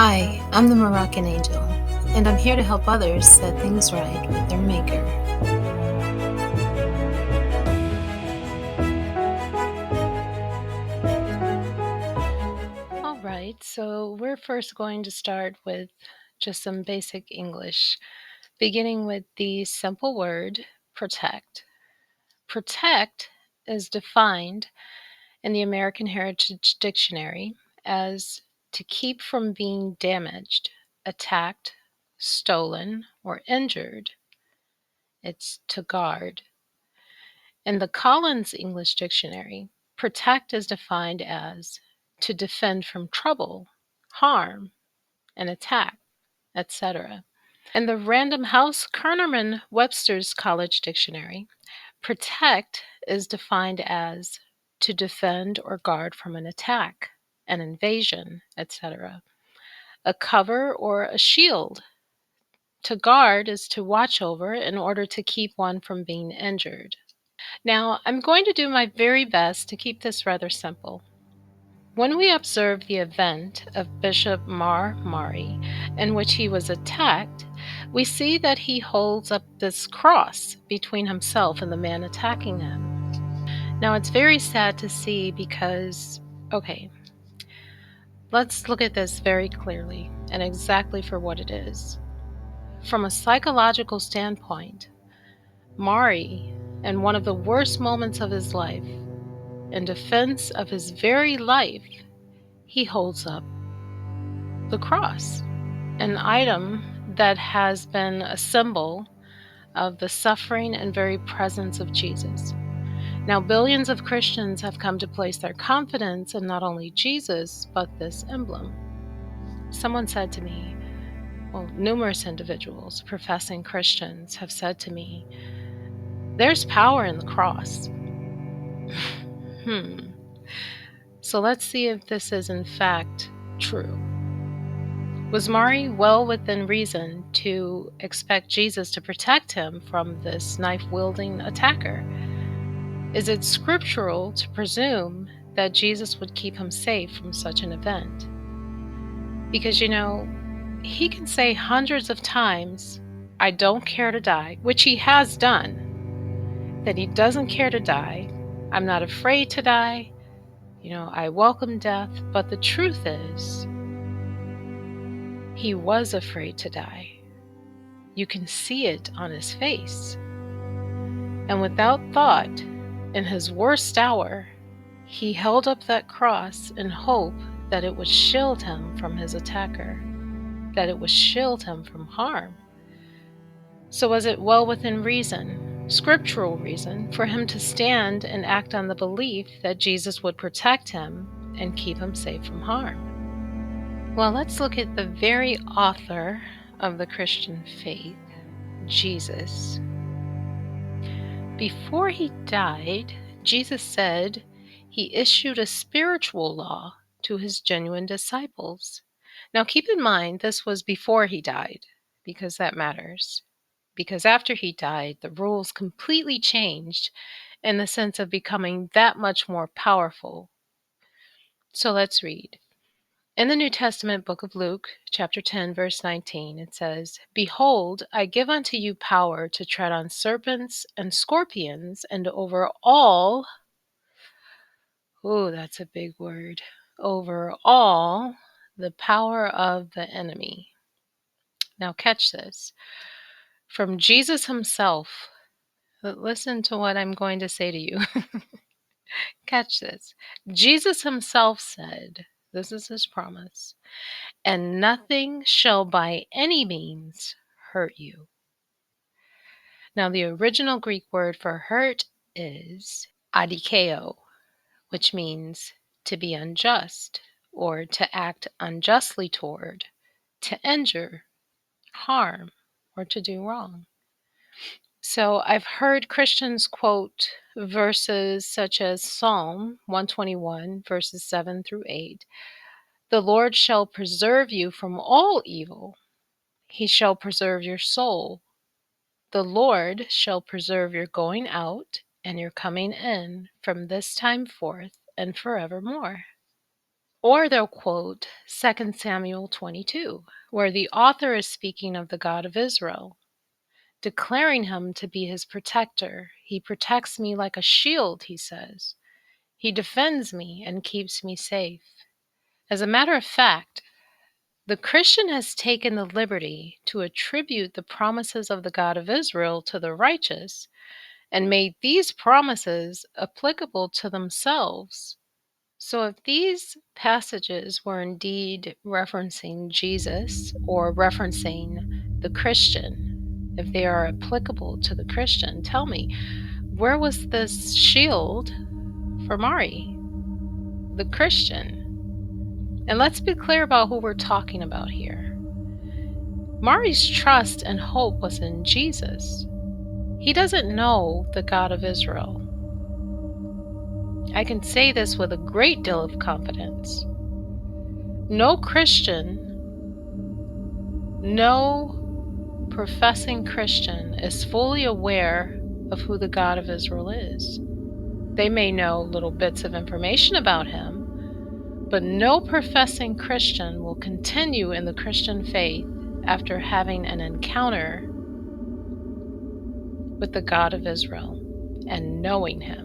Hi, I'm the Moroccan Angel, and I'm here to help others set things right with their Maker. All right, so we're first going to start with just some basic English, beginning with the simple word protect. Protect is defined in the American Heritage Dictionary as to keep from being damaged, attacked, stolen, or injured. It's to guard. In the Collins English Dictionary, protect is defined as to defend from trouble, harm, an attack, etc. In the Random House Kernerman Webster's College Dictionary, protect is defined as to defend or guard from an attack, an invasion, etc. A cover or a shield. To guard is to watch over in order to keep one from being injured. Now, I'm going to do my very best to keep this rather simple. When we observe the event of Bishop Mari, in which he was attacked, we see that he holds up this cross between himself and the man attacking him. Now, it's very sad to see because, let's look at this very clearly and exactly for what it is. From a psychological standpoint, Mari, in one of the worst moments of his life, in defense of his very life, he holds up the cross, an item that has been a symbol of the suffering and very presence of Jesus. Now, billions of Christians have come to place their confidence in not only Jesus, but this emblem. Someone said to me, numerous individuals, professing Christians, have said to me, there's power in the cross. So let's see if this is in fact true. Was Mari well within reason to expect Jesus to protect him from this knife-wielding attacker? Is it scriptural to presume that Jesus would keep him safe from such an event? Because, he can say hundreds of times, I don't care to die, which he has done, that he doesn't care to die. I'm not afraid to die. I welcome death. But the truth is, he was afraid to die. You can see it on his face. And without thought, in his worst hour, he held up that cross in hope that it would shield him from his attacker, that it would shield him from harm. So was it well within reason, scriptural reason, for him to stand and act on the belief that Jesus would protect him and keep him safe from harm? Well, let's look at the very author of the Christian faith, Jesus. Before he died, Jesus said he issued a spiritual law to his genuine disciples. Now, keep in mind, this was before he died, because that matters. Because after he died, the rules completely changed in the sense of becoming that much more powerful. So let's read. In the New Testament book of Luke, chapter 10, verse 19, it says, Behold, I give unto you power to tread on serpents and scorpions and over all, that's a big word, over all the power of the enemy. Now catch this. From Jesus himself, listen to what I'm going to say to you. Catch this. Jesus himself said, this is his promise, and nothing shall by any means hurt you. Now, the original Greek word for hurt is adikeo, which means to be unjust or to act unjustly toward, to injure, harm, or to do wrong. So I've heard Christians quote verses such as Psalm 121, verses 7 through 8. The Lord shall preserve you from all evil. He shall preserve your soul. The Lord shall preserve your going out and your coming in from this time forth and forevermore. Or they'll quote 2 Samuel 22, where the author is speaking of the God of Israel, declaring him to be his protector. He protects me like a shield, he says. He defends me and keeps me safe. As a matter of fact, the Christian has taken the liberty to attribute the promises of the God of Israel to the righteous and made these promises applicable to themselves. So, if these passages were indeed referencing Jesus or referencing the Christian, if they are applicable to the Christian, tell me, where was this shield for Mari, the Christian? And let's be clear about who we're talking about here. Mari's trust and hope was in Jesus. He doesn't know the God of Israel. I can say this with a great deal of confidence. No Christian, no professing Christian is fully aware of who the God of Israel is. They may know little bits of information about him, but no professing Christian will continue in the Christian faith after having an encounter with the God of Israel and knowing him.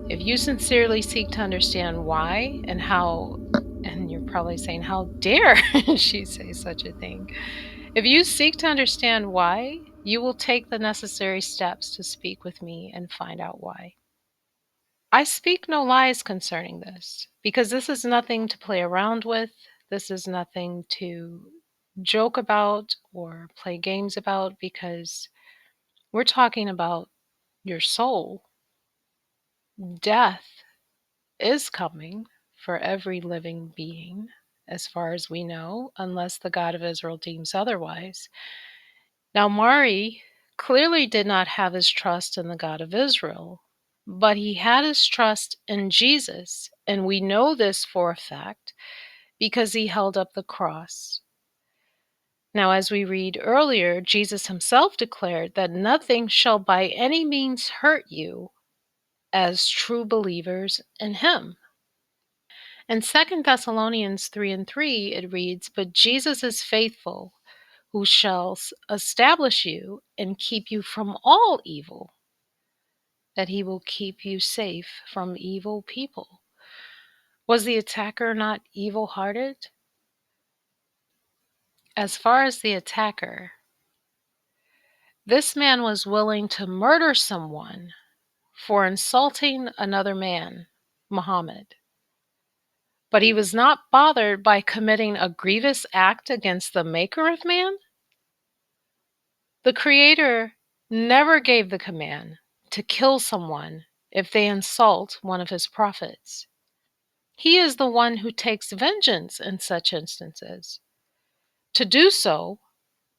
If you sincerely seek to understand why and how, and you're probably saying, how dare she say such a thing? If you seek to understand why, you will take the necessary steps to speak with me and find out why. I speak no lies concerning this, because this is nothing to play around with. This is nothing to joke about or play games about, because we're talking about your soul. Death is coming for every living being, as far as we know, unless the God of Israel deems otherwise. Now, Mari clearly did not have his trust in the God of Israel, but he had his trust in Jesus, and we know this for a fact because he held up the cross. Now, as we read earlier, Jesus himself declared that nothing shall by any means hurt you as true believers in him. In 2 Thessalonians 3:3, it reads, "But Jesus is faithful, who shall establish you and keep you from all evil," that he will keep you safe from evil people. Was the attacker not evil-hearted? As far as the attacker, this man was willing to murder someone for insulting another man, Muhammad. But he was not bothered by committing a grievous act against the maker of man? The Creator never gave the command to kill someone if they insult one of his prophets. He is the one who takes vengeance in such instances. To do so,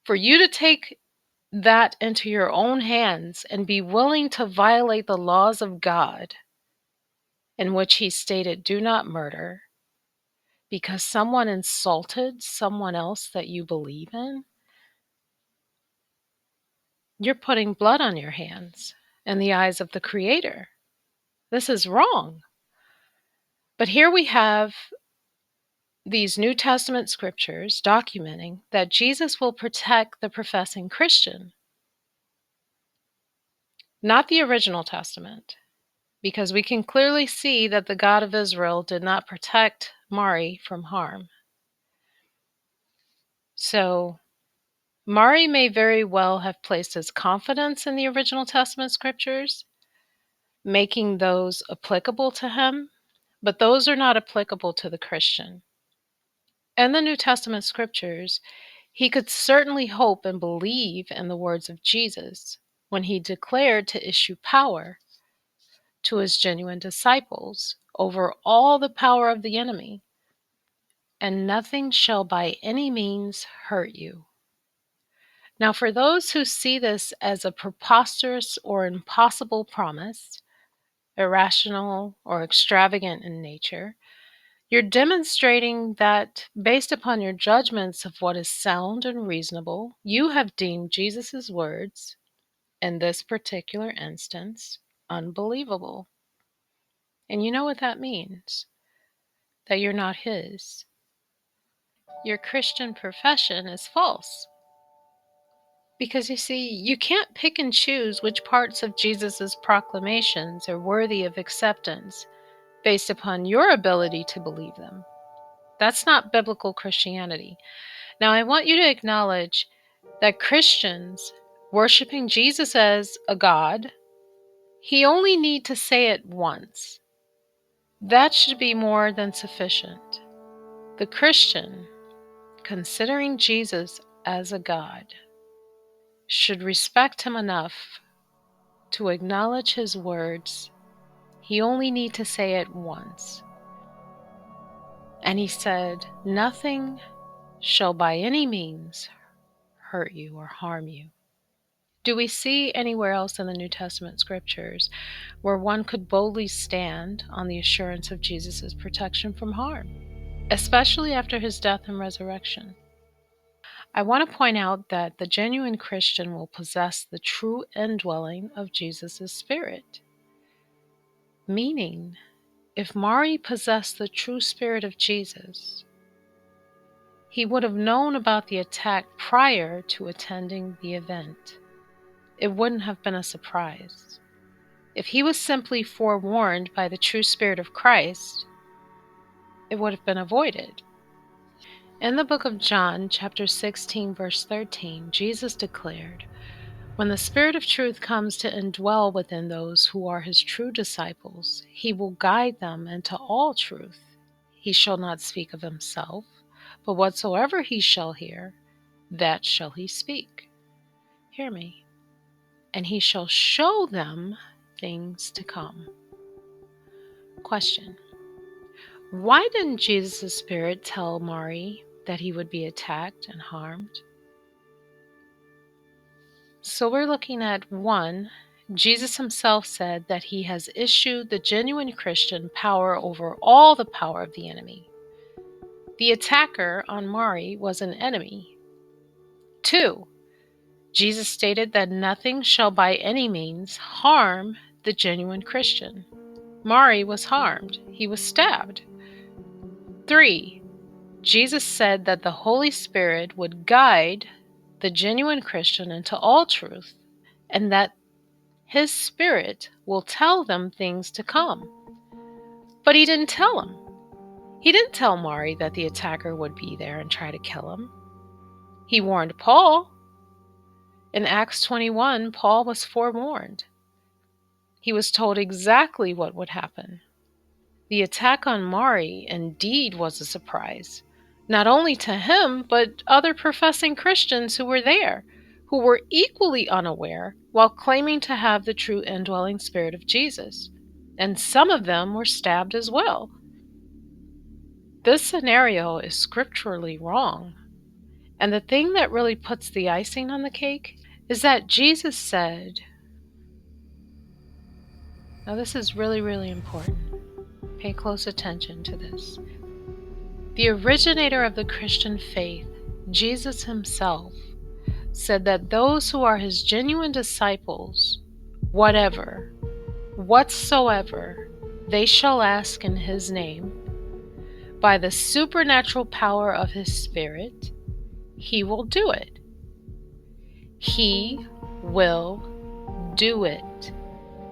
for you to take that into your own hands and be willing to violate the laws of God, in which he stated, "Do not murder," because someone insulted someone else that you believe in, you're putting blood on your hands in the eyes of the Creator. This is wrong. But here we have these New Testament scriptures documenting that Jesus will protect the professing Christian, not the original Testament, because we can clearly see that the God of Israel did not protect Mari from harm. So, Mari may very well have placed his confidence in the original Testament scriptures, making those applicable to him, but those are not applicable to the Christian. In the New Testament scriptures, he could certainly hope and believe in the words of Jesus when he declared to issue power to his genuine disciples over all the power of the enemy, and nothing shall by any means hurt you. Now, for those who see this as a preposterous or impossible promise, irrational or extravagant in nature, you're demonstrating that, based upon your judgments of what is sound and reasonable, you have deemed Jesus' words, in this particular instance, unbelievable. And you know what that means? that you're not his. Your Christian profession is false. Because you see, you can't pick and choose which parts of Jesus' proclamations are worthy of acceptance based upon your ability to believe them. That's not biblical Christianity. Now, I want you to acknowledge that Christians worshiping Jesus as a God, he only need to say it once. That should be more than sufficient. The Christian, considering Jesus as a God, should respect him enough to acknowledge his words. He only need to say it once. And he said, "Nothing shall by any means hurt you or harm you." Do we see anywhere else in the New Testament scriptures where one could boldly stand on the assurance of Jesus' protection from harm, especially after his death and resurrection? I want to point out that the genuine Christian will possess the true indwelling of Jesus' Spirit. Meaning, if Mari possessed the true Spirit of Jesus, he would have known about the attack prior to attending the event. It wouldn't have been a surprise. If he was simply forewarned by the true Spirit of Christ, it would have been avoided. In the book of John, chapter 16, verse 13, Jesus declared, "When the Spirit of truth comes to indwell within those who are his true disciples, he will guide them into all truth. He shall not speak of himself, but whatsoever he shall hear, that shall he speak." Hear me. "And he shall show them things to come." Question: why didn't Jesus' Spirit tell Mari that he would be attacked and harmed? So we're looking at 1, Jesus himself said that he has issued the genuine Christian power over all the power of the enemy. The attacker on Mari was an enemy. 2, Jesus stated that nothing shall by any means harm the genuine Christian. Mari was harmed. He was stabbed. 3, Jesus said that the Holy Spirit would guide the genuine Christian into all truth, and that his Spirit will tell them things to come. But he didn't tell him. He didn't tell Mari that the attacker would be there and try to kill him. He warned Paul. In Acts 21, Paul was forewarned. He was told exactly what would happen. The attack on Mari indeed was a surprise, not only to him, but other professing Christians who were there, who were equally unaware while claiming to have the true indwelling Spirit of Jesus. And some of them were stabbed as well. This scenario is scripturally wrong. And the thing that really puts the icing on the cake is that Jesus said, now this is really, really important. Pay close attention to this. The originator of the Christian faith, Jesus himself, said that those who are his genuine disciples, whatever, whatsoever they shall ask in his name, by the supernatural power of his Spirit, he will do it. He will do it.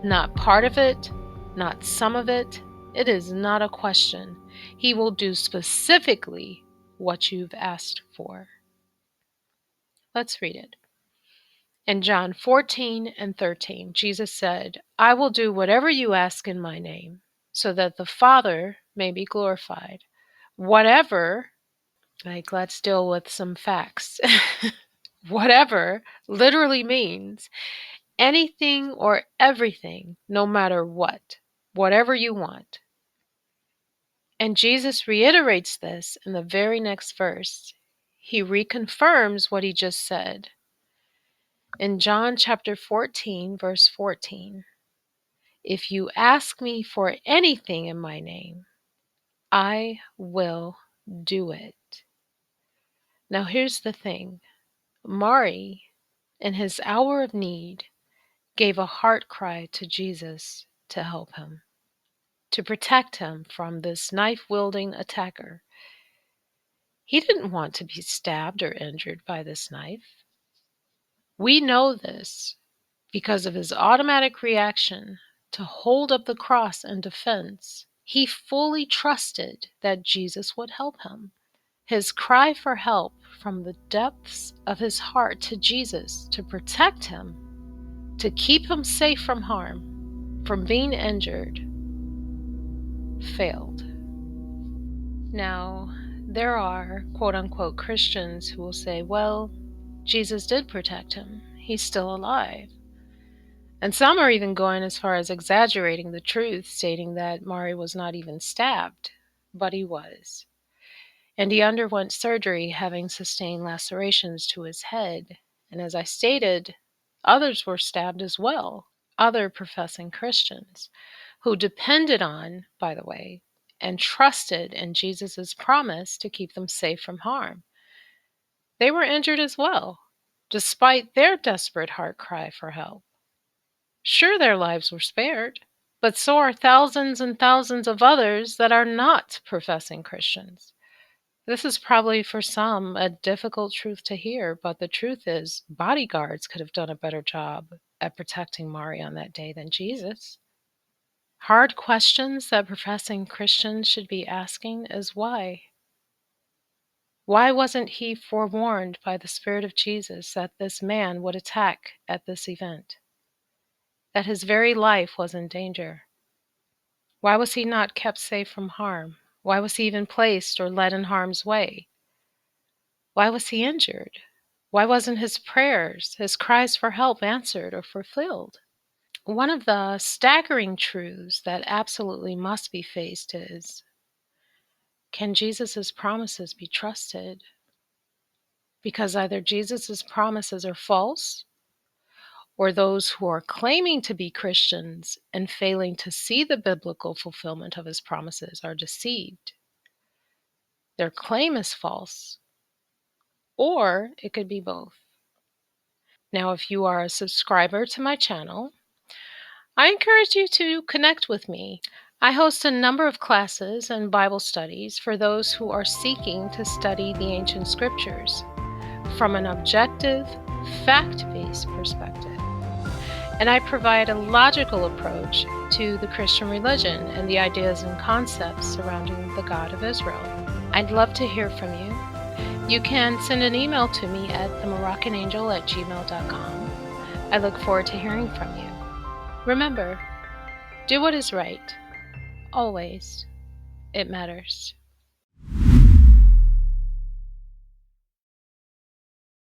Not part of it, not some of it. It is not a question. He will do specifically what you've asked for. Let's read it. In John 14 and 13, Jesus said, "I will do whatever you ask in my name, so that the Father may be glorified." Whatever, like let's deal with some facts. Whatever literally means anything or everything, no matter what, whatever you want. And Jesus reiterates this in the very next verse. He reconfirms what he just said. In John chapter 14, verse 14, "If you ask me for anything in my name, I will do it." Now here's the thing. Mari, in his hour of need, gave a heart cry to Jesus to help him. to protect him from this knife-wielding attacker. He didn't want to be stabbed or injured by this knife. We know this because of his automatic reaction to hold up the cross in defense. He fully trusted that Jesus would help him. His cry for help from the depths of his heart to Jesus to protect him, to keep him safe from harm, from being injured, failed. Now, there are quote-unquote Christians who will say, well, Jesus did protect him. He's still alive. And some are even going as far as exaggerating the truth, stating that Mari was not even stabbed, but he was. And he underwent surgery, having sustained lacerations to his head. And as I stated, others were stabbed as well, other professing Christians, who depended on, by the way, and trusted in Jesus' promise to keep them safe from harm. They were injured as well, despite their desperate heart cry for help. Sure, their lives were spared, but so are thousands and thousands of others that are not professing Christians. This is probably for some a difficult truth to hear, but the truth is bodyguards could have done a better job at protecting Mari on that day than Jesus. Hard questions that professing Christians should be asking is why? Why wasn't he forewarned by the Spirit of Jesus that this man would attack at this event? That his very life was in danger? Why was he not kept safe from harm? Why was he even placed or led in harm's way? Why was he injured? Why wasn't his prayers, his cries for help answered or fulfilled? One of the staggering truths that absolutely must be faced is, can Jesus' promises be trusted? Because either Jesus' promises are false, or those who are claiming to be Christians and failing to see the biblical fulfillment of his promises are deceived. Their claim is false, or it could be both. Now, if you are a subscriber to my channel, I encourage you to connect with me. I host a number of classes and Bible studies for those who are seeking to study the ancient scriptures from an objective, fact-based perspective. And I provide a logical approach to the Christian religion and the ideas and concepts surrounding the God of Israel. I'd love to hear from you. You can send an email to me at themoroccanangel@gmail.com. I look forward to hearing from you. Remember, do what is right. Always. It matters.